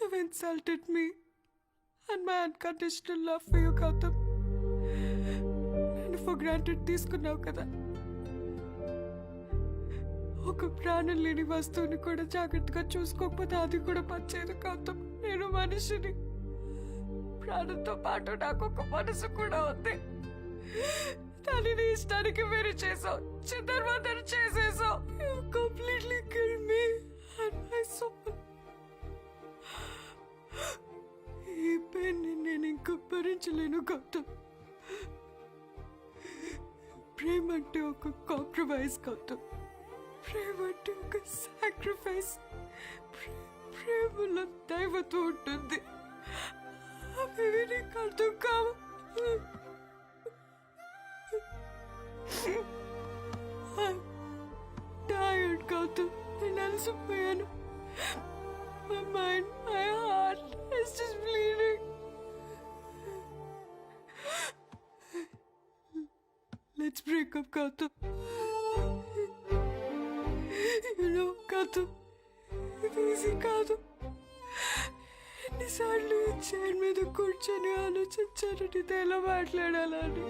You've insulted me and my unconditional love for you, Gautam. నేను for granted తీసుకున్నావు కదా. ఒక ప్రాణం లేని వస్తువుని కూడా జాగ్రత్తగా చూసుకోకపోతే అది కూడా పచ్చేది గౌతమ్. నేను మనిషిని, ప్రాణంతో పాటు నాకు ఒక మనసు కూడా ఉంది. దానిని ఇష్టానికి వేరు చేసావు, చిందరవందర చేసేసావు. You completely killed me and my soul. ఈ పెయిన్ నేను ఇంకా భరించలేను గౌతమ్. ప్రేమ అంటే ఒక కాంప్రమైజ్ గౌతమ్. ప్రేమ అంటే ఒక సాక్రిఫైస్. ప్రేమలో దైవత్వం ఉంటుంది. అవి నీకు అర్థం కావు. టైర్డ్ గౌతమ్, నేను అలసిపోయాను. My mind, my heart is just bleeding. Let's break up, Gautam. You know, Gautam, ఇది ఈజీ కాదు. ఎన్నిసార్లు చైర్ మీద కూర్చొని ఆలోచించాను నీతో ఎలా మాట్లాడాలని.